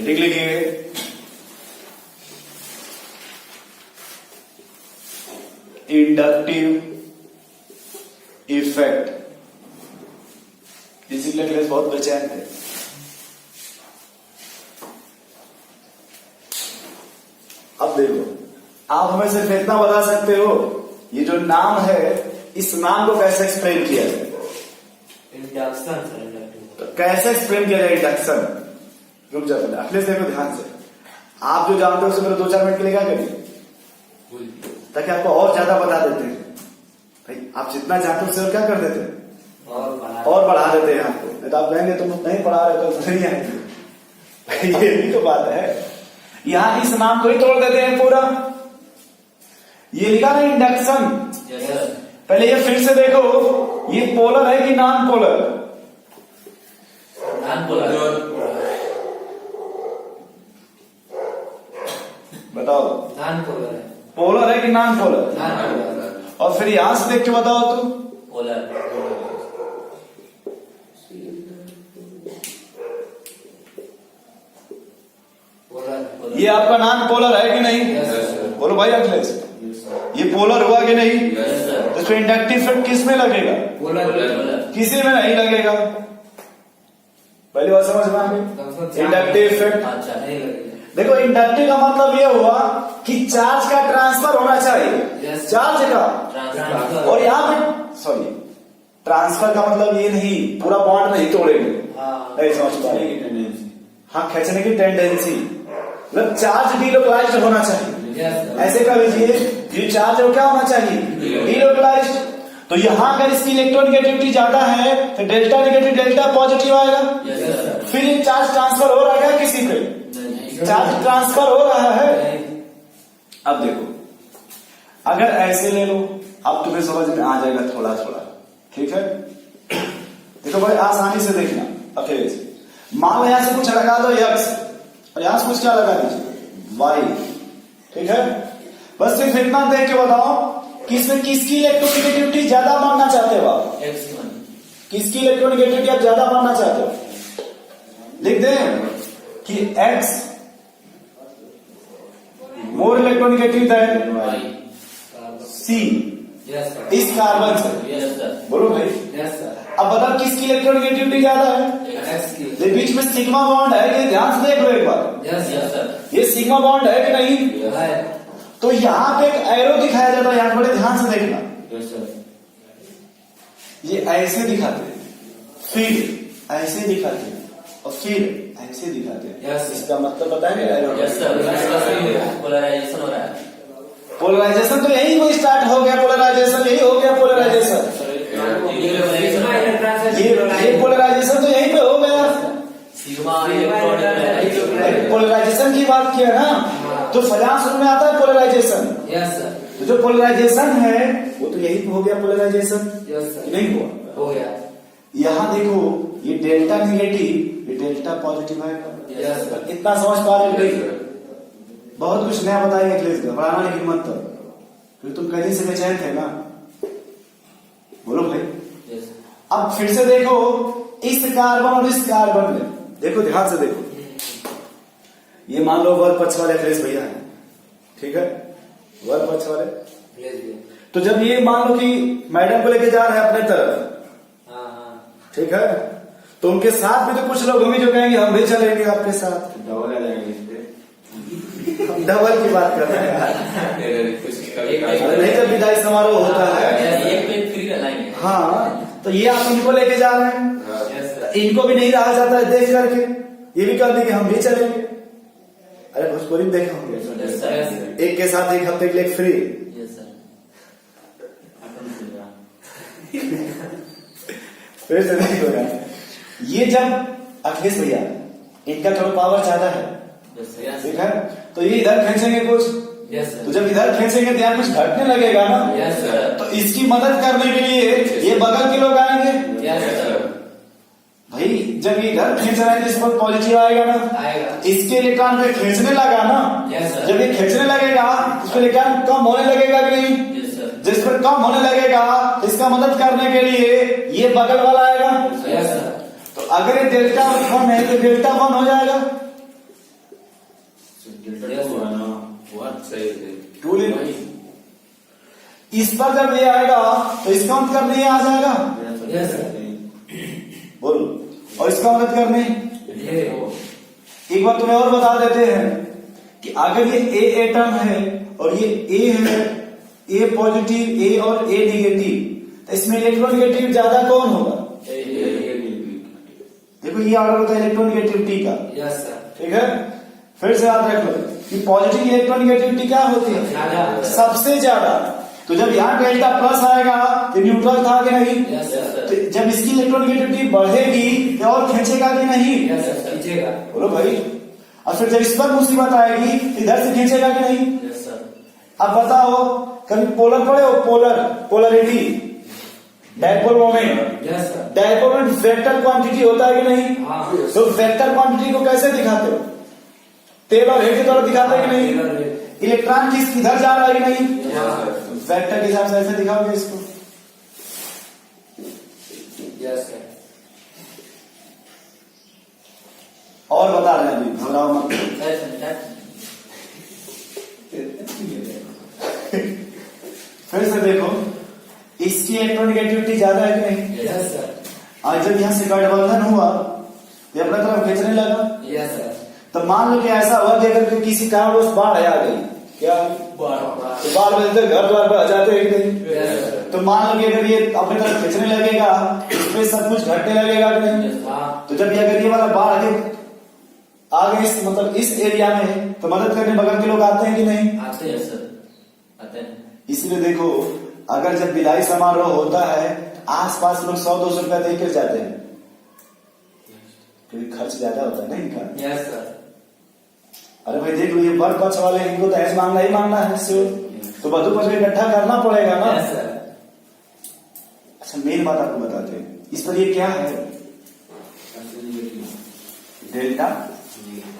Heading लिखिए inductive effect. इसीलिए class बहुत बेचैन थे। अब देखो, आप हमें सिर्फ इतना बता सकते हो ये जो नाम है इस नाम को कैसे एक्सप्लेन किया जाए? इंडक्शन। तो कैसे एक्सप्लेन किया जाए इंडक्शन? रुक जाओ पहले, अखिलेश देखो ध्यान से। आप जो जानते हो उससे मेरे 2-4 मिनट के लिए क्या करिए ताकि आपको और ज्यादा बता देते हैं। भाई आप जितना जानते हो उससे और क्या कर देते हैं? और बढ़ा देते हैं आपको। नहीं तो आप कहेंगे तुम नहीं पढ़ा रहे तो नहीं आएंगे। ये भी तो बात है। यहां इस नाम को ही तोड़ देते हैं पूरा। ये लिखा ना इंडक्शन। पहले ये फिर से देखो, ये पोलर है कि नॉन पोलर? Non polar. बताओ, नॉन पोलर है। पोलर है कि नॉन पोलर? Non polar. और फिर यहां से देख के बताओ तो पोलर। ये आपका नॉन पोलर है कि नहीं? बोलो भाई अखिलेश, ये पोलर हुआ कि नहीं? तो इसमें इंडक्टिव इफेक्ट किस में लगेगा? पोलर। किसी में नहीं लगेगा। पहली बात समझ में आ गई? Inductive effect. अच्छा, नहीं लगेगा। देखो इंडक्टिव का मतलब ये हुआ कि चार्ज का ट्रांसफर होना चाहिए। चार्ज का ट्रांसफर। और यहाँ पे सॉरी, ट्रांसफर का मतलब ये नहीं पूरा बॉन्ड नहीं तोड़ेंगे। नहीं समझ पा रहे? हाँ, खींचने की टेंडेंसी, मतलब चार्ज डिलोकलाइज्ड होना चाहिए। ऐसे कर लीजिए, ये चार्ज क्या होना चाहिए? डिलोकलाइज्ड। तो यहाँ अगर इसकी इलेक्ट्रोनेगेटिविटी ज्यादा है तो डेल्टा नेगेटिव डेल्टा पॉजिटिव आएगा। फिर ये चार्ज ट्रांसफर हो रहा है क्या किसी पे? चार्ज ट्रांसफर हो रहा है। अब देखो, अगर ऐसे ले लो, अब तुम्हें समझ में आ जाएगा थोड़ा थोड़ा। ठीक है, देखो बड़े आसानी से देखना। अखिलेश, मान लो यहां से कुछ लगा दो x और यहां से कुछ क्या लगा दीजिए y। ठीक है, बस सिर्फ इतना देख के बताओ कि इसमें किसकी इलेक्ट्रोनेगेटिविटी ज्यादा मानना चाहते हो आप? किसकी इलेक्ट्रोनेगेटिविटी आप ज्यादा मानना चाहते हो? लिख दें कि x more electronegative than C इस कार्बन से। बोलो भाई। अब बताओ किसकी इलेक्ट्रोनेगेटिविटी ज्यादा है? ये बीच में सिग्मा बॉन्ड है, ये ध्यान से देख लो एक बार। ये सिग्मा बॉन्ड है कि नहीं? तो यहाँ पे एक एरो दिखाया जाता है, यहाँ बड़े ध्यान से देखना। ये ऐसे दिखाते हैं, फिर ऐसे दिखाते हैं और फिर ऐसे दिखाते हैं। इसका मतलब बताएंगे एरो? पोलराइजेशन हो रहा है। पोलराइजेशन तो यही वो स्टार्ट हो गया। पोलराइजेशन यही हो गया। पोलराइजेशन ये पोलराइजेशन तो यहीं पे हो गया। पोलराइजेशन की बात किया ना, तो फजां शुरू में आता है पोलराइजेशन। तो जो पोलराइजेशन है वो तो यही पे हो गया पोलराइजेशन। नहीं हुआ? हो गया। यहाँ देखो, ये डेल्टा निगेटिव, ये डेल्टा पॉजिटिव है। इतना समझ पा रहे हो? बहुत कुछ नया बताएगा अखिलेश का, पढ़ाना लेकिन मत तो, फिर तुम कहीं से बेचैन थे ना। बोलो भाई। अब फिर से देखो, इस कार्बन और इस कार्बन में देखो, ध्यान से देखो। ये मान लो वर पक्ष वाले अखिलेश भैया हैं। ठीक है, वर पक्ष वाले। तो जब ये मान लो कि मैडम को लेके जा रहे हैं अपने तरफ, ठीक है, तो उनके साथ भी तो कुछ लोग होंगे जो कहेंगे हम भी चलेंगे आपके साथ। डबल आ जाएंगे इस पे। डबल की बात कर रहे हैं। नहीं, जब विदाई समारोह होता है एक पे फ्री लाएंगे। हाँ, तो ये आप इनको लेके जा रहे हैं, इनको भी नहीं रहा जाता है देख करके, ये भी कर देंगे हम भी चलेंगे। अरे भोजपुरी में देखे होंगे, एक के साथ एक हफ्ते के लिए फ्री। फिर से नहीं होगा। ये जब अखिलेश भैया इनका थोड़ा पावर ज्यादा है, ठीक है, तो ये इधर खींचेंगे कुछ, तो जब इधर खींचेंगे तो यहाँ कुछ घटने लगेगा ना। तो इसकी मदद करने के लिए ये बगल के लोग आएंगे। भाई जब ये इधर खींच रहा है तो इस पर पॉजिटिव आएगा ना, इसके इलेक्ट्रॉन पे खींचने लगा ना। जब ये खींचने लगेगा इस पर इलेक्ट्रॉन कम होने लगेगा कि नहीं? जिस पर कम होने लगेगा इसका मदद करने के लिए ये बगल वाला आएगा। तो अगर ये डेल्टा 1 है तो डेल्टा 1 हो जाएगा। टूल इस पर जब ये आएगा तो इसका मत करने ये आ जाएगा, यस सर। बोलो, और इसका मदद करने। ये एक बार तुम्हें और बता देते हैं कि अगर ये ए एटम है और ये ए है, ए पॉजिटिव ए और ए नेगेटिव, तो इसमें इलेक्ट्रोनेगेटिव ज्यादा कौन होगा? देखो ये ऑर्डर होता है इलेक्ट्रोनेगेटिविटी का, यस सर। ठीक है। फिर से याद रख लो कि पॉजिटिव इलेक्ट्रोनेगेटिविटी क्या होती है? ज्यादा। सबसे ज्यादा। तो जब यहाँ डेल्टा प्लस आएगा तो न्यूट्रल था कि नहीं? Yes sir. तो जब इसकी इलेक्ट्रोनेगेटिविटी बढ़ेगी तो और खींचेगा कि नहीं? यस सर, खींचेगा। बोलो भाई। और फिर जब इस पर मुसीबत आएगी इधर से खींचेगा कि नहीं? Yes sir. अब बताओ, कभी पोलर पढ़े हो? Polarity, dipole moment. Yes sir. Dipole moment vector quantity होता है कि नहीं? हाँ। तो वेक्टर क्वांटिटी को कैसे दिखाते हो? तेल और हेड के द्वारा दिखाते हैं कि नहीं? इलेक्ट्रॉन किधर जा रहा है कि नहीं? वेक्टर के हिसाब से ऐसे दिखाओगे इसको। Yes sir. और बता रहे हैं अभी, घबराओ मत। फिर से देखो, इसकी इलेक्ट्रोनेगेटिविटी ज्यादा है कि नहीं? Yes sir. आज जब यहाँ से गठबंधन हुआ ये अपने तरफ खींचने लगा, यस सर। तो मान लो कि ऐसा हुआ कि अगर किसी कारणवश बाढ़ आ गई, क्या तो बाढ़ बजते घर द्वार पर आ जाते हैं कि नहीं? Yes sir. तो मान लो कि अगर ये अपने तरफ खींचने लगेगा इसमें सब कुछ घटने लगेगा कि नहीं? हाँ। तो जब ये अगर ये वाला बाढ़ आगे इस मतलब इस एरिया में, तो मदद करने बगल के लोग आते हैं कि नहीं? आते हैं सर, आते हैं। इसलिए देखो, अगर जब विदाई समारोह होता है आसपास लोग 100-200 रुपया देकर जाते हैं, क्योंकि खर्च ज्यादा होता है ना इनका। Yes sir. अरे भाई देख लो, ये वर पक्ष वाले इनको दहेज मांगना ही मांगना है, तो वधु पक्ष को इकट्ठा करना पड़ेगा ना। Yes sir. अच्छा, मेन बात आपको बताते हैं, इस पर ये क्या है? डेल्टा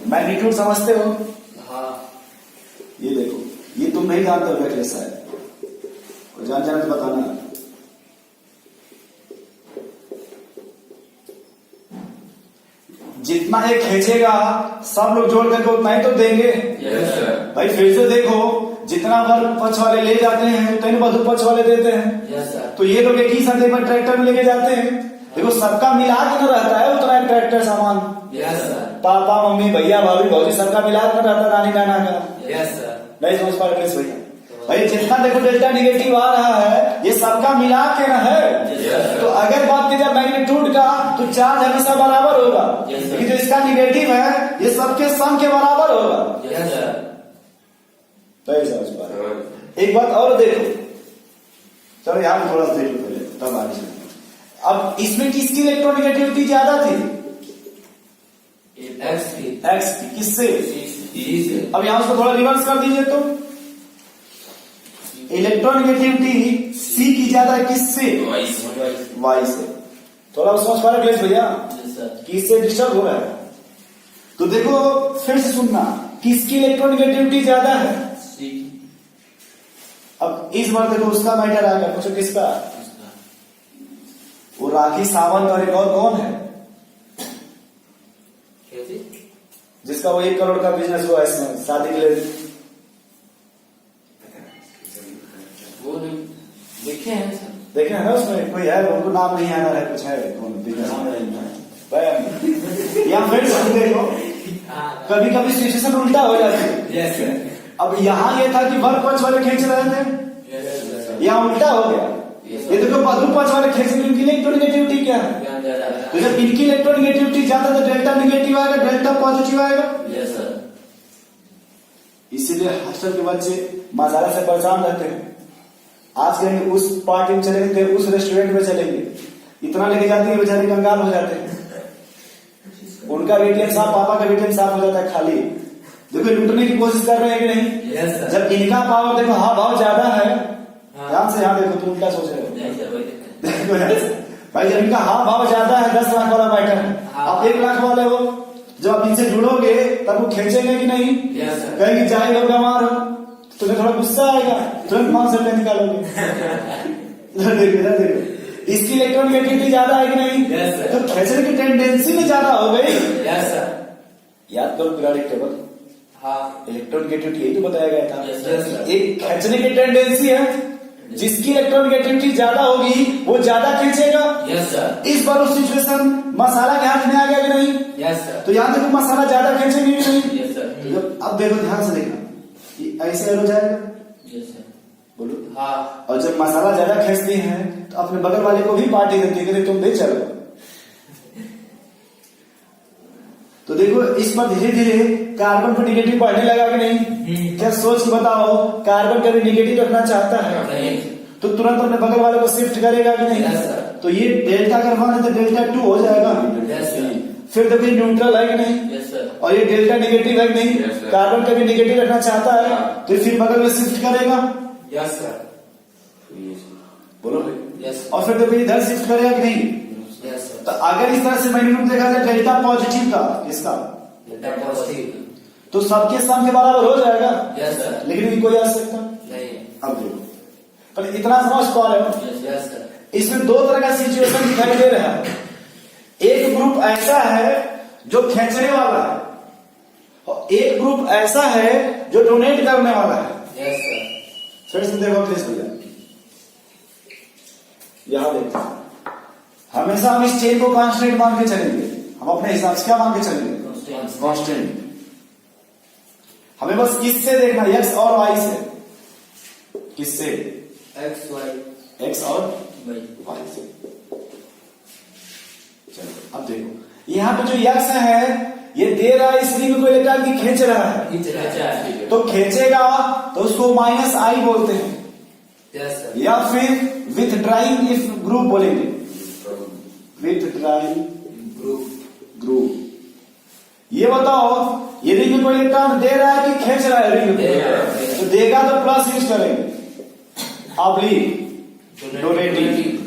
मैग्नीट्यूड समझते हो? हाँ। ये देखो, ये तुम नहीं जानते हो नेकलेस है, और जान जाना तो बताना। जितना एक खींचेगा सब लोग जोड़ करके उतना ही तो देंगे। Yes sir. भाई फिर से देखो, जितना वर पक्ष वाले ले जाते हैं उतना ही वधु पक्ष वाले देते हैं। Yes sir. तो ये लोग एक ही संदे पर ट्रैक्टर में लेके जाते हैं। देखो सबका मिला के न रहता है उतना ट्रैक्टर सामान। Yes sir. पापा मम्मी भैया भाभी भौजी सबका मिला कर रहता है, नानी नाना का। Yes sir. नहीं समझ पा रहे भैया? भाई जितना देखो डेल्टा निगेटिव आ रहा है ये सबका मिला के न है। तो अगर बात की जाए मैग्नीट्यूड का, तो चार्ज हमेशा बराबर होगा, लेकिन जो इसका निगेटिव है ये सबके सम के बराबर होगा। Yes sir. तो समझ पा रहे? एक बात और देखो, चलो यहाँ पे थोड़ा सा देख लो पहले, तब आगे चलते। अब इसमें किसकी इलेक्ट्रोनेगेटिविटी ज्यादा थी? एक्स की। एक्स की। किससे? ई से। अब यहां उसको थोड़ा रिवर्स कर दीजिए, तो इलेक्ट्रोनेगेटिविटी सी की ज्यादा है किससे? वाई से। थोड़ा समझ पा रहे क्लेश भैया? Yes sir. कि इससे डिस्टर्ब हो रहा है? तो देखो फिर से सुनना, किसकी इलेक्ट्रोनेगेटिविटी ज्यादा है? सी। अब इस बार देखो उसका मैटर आ गया, पूछो किसका? वो राखी सावंत और एक और कौन है जिसका वो 1 करोड़ का बिजनेस हुआ इसमें शादी के लिए? वो देखे हैं सर। देखे हैं ना, उसमें कोई है, उनको नाम नहीं आना है, कुछ है कौन बिजनेस? या फिर देखो कभी कभी सिचुएशन उल्टा हो जाती है। Yes sir. अब यहाँ ये था कि वर पक्ष वाले खींच रहे थे, यहाँ उल्टा हो गया। ये देखो वधु पक्ष वाले खींच रहे, इनकी इलेक्ट्रोनेगेटिविटी क्या है? तो जब इनकी इलेक्ट्रोनेगेटिविटी ज्यादा तो डेल्टा निगेटिव आएगा, डेल्टा पॉजिटिव आएगा। Yes sir. इसीलिए हॉस्टल के बच्चे मसाला से परेशान रहते हैं। आज कहेंगे उस पार्टी में चलेंगे, उस रेस्टोरेंट में चलेंगे, इतना लेके जाते हैं बेचारे कंगाल हो जाते हैं। उनका एटीएम साफ, पापा का एटीएम साफ हो जाता है खाली। देखो लूटने की कोशिश कर रहे हैं कि नहीं? Yes sir. जब इनका पावर देखो हाँ भाव ज्यादा है, ध्यान से यहाँ देखो, तुम उल्टा सोच रहे हो। नहीं सर, वही देखते हैं। देखो भाई, जब इनका हाँ भाव ज्यादा है, 10 लाख वाला मैटर है, आप 1 लाख वाले हो, जब आप इनसे जुड़ोगे तब वो खींचेंगे कि नहीं? Yes sir. कहेंगे जाए लोग गंवार हो, तुम्हें थोड़ा गुस्सा आएगा, तुरंत 500 रुपया निकालोगे। इधर देखो, इधर देखो, इसकी इलेक्ट्रोनेगेटिविटी ज्यादा है कि नहीं? Yes sir. तो खींचने की टेंडेंसी भी ज्यादा हो गई। Yes sir. याद करो पीरियोडिक टेबल, हाँ इलेक्ट्रोनेगेटिविटी यही तो बताया गया था। Yes, sir. एक खींचने की टेंडेंसी है, जिसकी इलेक्ट्रोनेगेटिविटी ज्यादा होगी वो ज्यादा खींचेगा। यस सर, इस बार उस सिचुएशन मसाला के हाथ में आ गया कि नहीं? यस सर, तो यहाँ देखो मसाला ज्यादा खींचेगी कि नहीं? यस सर, तो जब अब देखो ध्यान से देखना, ये ऐसे हो जाएगा, यस सर, बोलो। हाँ और जब मसाला ज्यादा खींचती है तो अपने बगल वाले को भी पार्टी देती है कि तुम भी चलो। तो देखो इस पर धीरे धीरे कार्बन पर निगेटिव बढ़ने लगा कि नहीं? क्या सोच के बताओ, कार्बन कभी निगेटिव रखना चाहता है नहीं, तो तुरंत अपने बगल वाले को शिफ्ट करेगा कि नहीं? Yes, sir. तो ये डेल्टा अगर मान है तो डेल्टा 2 हो जाएगा। यस सर, फिर देखो न्यूट्रल है कि नहीं? यस सर, और ये डेल्टा निगेटिव है कि नहीं? Yes, sir. कार्बन कभी निगेटिव रखना चाहता है हाँ। तो फिर बगल में शिफ्ट करेगा, यस सर, बोलो। यस और फिर देखो इधर शिफ्ट करेगा कि नहीं? यस तो सर, अगर इस तरह से मैग्नीट्यूड देखा जाए डेल्टा पॉजिटिव का, इसका डेल्टा पॉजिटिव, तो सबके सम के बराबर हो जाएगा, यस सर, लेकिन इनको कोई आवश्यकता नहीं, अब देखो, पर इतना समझ पा रहे हो? यस सर, इसमें दो तरह का सिचुएशन दिखाई दे रहा है। एक ग्रुप ऐसा है जो खींचने वाला है और एक ग्रुप ऐसा है जो डोनेट करने वाला है। यस सर, फिर से देखो प्लीज भैया, यहां देखो, हमेशा हम इस चेन को कांस्टेंट मान के चलेंगे, हम अपने हिसाब से क्या मान के चलेंगे? कांस्टेंट। हमें बस किससे देखना, एक्स और वाई से। किससे? एक्स वाई, एक्स और वाई, वाई से। चलो अब देखो, यहाँ पे जो एक्स है ये दे रहा है, इस रिंग को इलेक्ट्रॉन की खींच रहा है, खींच रहा है, तो खींचेगा तो उसको माइनस आई बोलते हैं, यस सर, या फिर विथ ड्राइंग इफ ग्रुप बोलेंगे, विथ ड्राइंग ग्रुप। ये बताओ, ये रिंग को इलेक्ट्रॉन दे रहा है कि खींच रहा है रिंग दे रहा है। को? तो देगा तो प्लस यूज करेंगे, अबली डोनेटिंग।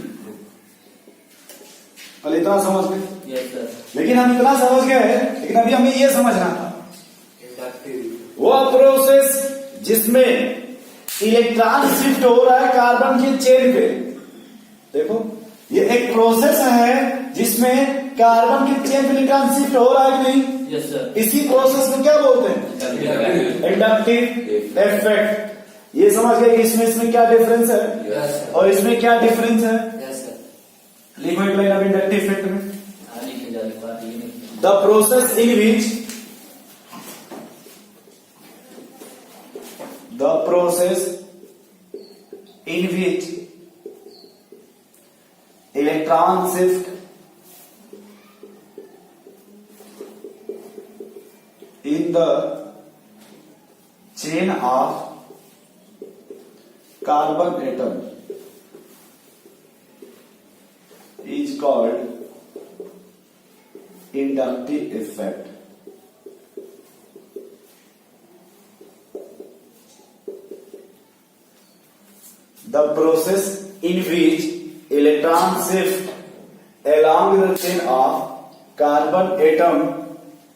पहले इतना समझ गए, यस सर, लेकिन हम इतना समझ गए, लेकिन अभी हमें ये समझना था इंडक्टिव, वो प्रोसेस जिसमें इलेक्ट्रॉन शिफ्ट हो रहा है कार्बन की चेन पे। देखो ये एक प्रोसेस है जिसमें कार्बन की चेन पे इलेक्ट्रॉन शिफ्ट हो रहा है कि नहीं? यस सर, इसी प्रोसेस को क्या बोलते हैं? Inductive effect. ये समझ गए कि इसमें क्या डिफरेंस है यस सर, और इसमें क्या डिफरेंस है? Yes sir, liquid line of inductive effect में आने के जाने बात ये नहीं, the process in which electron shift in the chain of carbon atom is called inductive effect. The process in which electron shift along the chain of carbon atom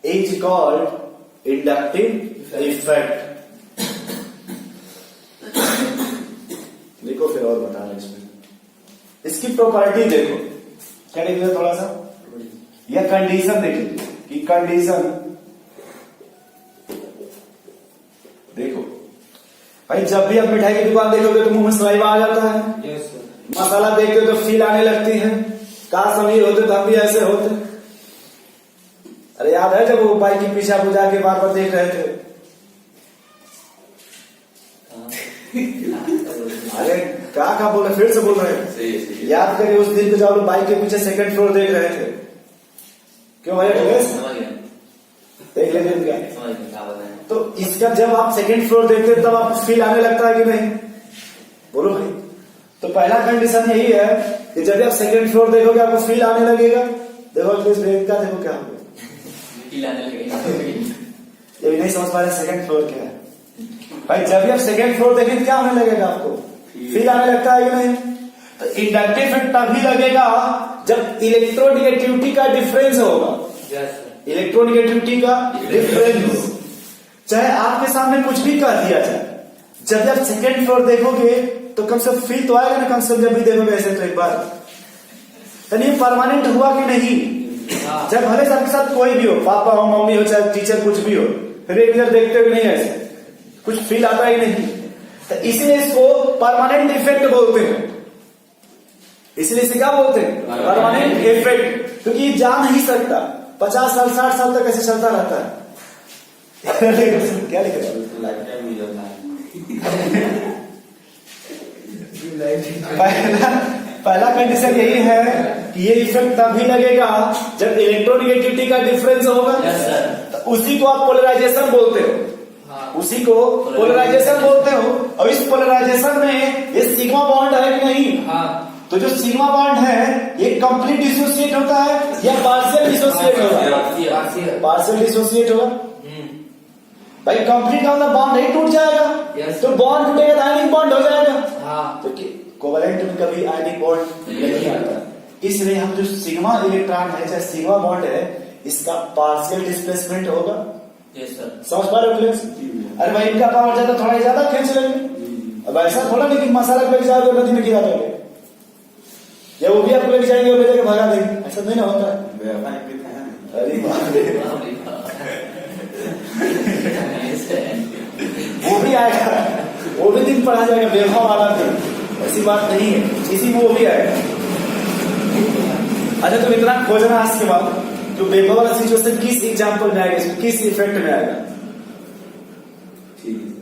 is called inductive effect. देखो फिर और बता रहे इसमें, इसकी property देखो, क्या देखिए थोड़ा सा, या कंडीशन देखिए कि कंडीशन देखो भाई, जब भी आप मिठाई की दुकान देखोगे तो मुंह में सलाइवा आ जाता है, यस सर, मसाला देखते हो तो फील आने लगती है। काश अमीर होते तो हम भी ऐसे होते। अरे याद है जब वो बाइक के पीछे बुझा के बार बार देख रहे थे? अरे क्या बोल रहे, फिर से बोल रहे हैं, सही याद करिए उस दिन पे जब बाइक के पीछे सेकंड फ्लोर देख रहे थे। क्यों भाई? समझ गया, देख लेते क्या? समझ गया क्या बताएं। तो इसका जब आप सेकंड फ्लोर देखते हैं तब आपको फील आने लगता है कि नहीं? बोलो भाई। तो पहला कंडीशन यही है कि जब आप सेकंड फ्लोर देखोगे आपको फील आने लगेगा। देखो प्लीज ब्रेक का देखो क्या होगा, लाने लगे, ये भी नहीं समझ पा रहे सेकंड फ्लोर क्या है। भाई जब भी आप सेकंड फ्लोर देखेंगे क्या होने लगेगा आपको? फील आने लगता है कि नहीं? तो इंडक्टिव इफेक्ट तभी लगेगा जब इलेक्ट्रोनेगेटिविटी का डिफरेंस होगा। यस सर, इलेक्ट्रोनेगेटिविटी का डिफरेंस, चाहे आपके सामने कुछ भी कर दिया जाए, जब आप सेकंड फ्लोर देखोगे तो कम से कम फील तो आएगा ना, कम से कम जब भी देखोगे ऐसे तो एक बार। तो ये परमानेंट हुआ कि नहीं? जब भले सबके साथ कोई भी हो, पापा हो, मम्मी हो, चाहे टीचर कुछ भी हो, रेगुलर देखते हो नहीं ऐसे, कुछ फील आता ही नहीं। तो इसलिए इसको परमानेंट इफेक्ट बोलते हैं। इसलिए इसे क्या बोलते हैं? Permanent effect. क्योंकि ये जा नहीं सकता, 50 साल 60 साल तक ऐसे चलता रहता है। क्या लिख रहे हो? पहला कंडीशन यही है कि ये इफेक्ट तभी लगेगा जब इलेक्ट्रोनेगेटिविटी का डिफरेंस होगा। तो उसी को आप पोलराइजेशन बोलते हो। उसी को पोलराइजेशन बोलते हो। और इस पोलराइजेशन में ये सिग्मा बॉन्ड है कि नहीं? तो जो सिग्मा बॉन्ड है ये कंप्लीट डिसोसिएट होता है या पार्शियल डिसोसिएट होगा? पार्शियल डिसोसिएट होगा। भाई कंप्लीट का मतलब बॉन्ड नहीं टूट जाएगा। तो बॉन्ड टूटेगा तो आयनिक बॉन्ड हो जाएगा। तो कोवैलेंट में कभी आयनिक बॉन्ड नहीं आता। इसलिए हम जो सिग्मा इलेक्ट्रॉन है चाहे सिग्मा बॉन्ड है इसका पार्शियल डिस्प्लेसमेंट होगा। समझ पा रहे हो? अरे भाई इनका पावर ज्यादा, थोड़ा ज्यादा खींच लेंगे। अब ऐसा थोड़ा नहीं कि मसाला लेके जाओगे नदी में गिरा दोगे, या वो भी आपको लेके जाएंगे और लेके भगा देंगे, ऐसा नहीं ना होता है। अरे वो भी आएगा, वो भी दिन पढ़ा जाएगा, बेवफा वाला दिन, ऐसी बात नहीं है। इसी में वो भी आएगा। अच्छा तुम इतना खोजना आज के बाद जो बेवफा वाला सिचुएशन किस एग्जाम्पल में आएगा, किस इफेक्ट में आएगा? ठीक है।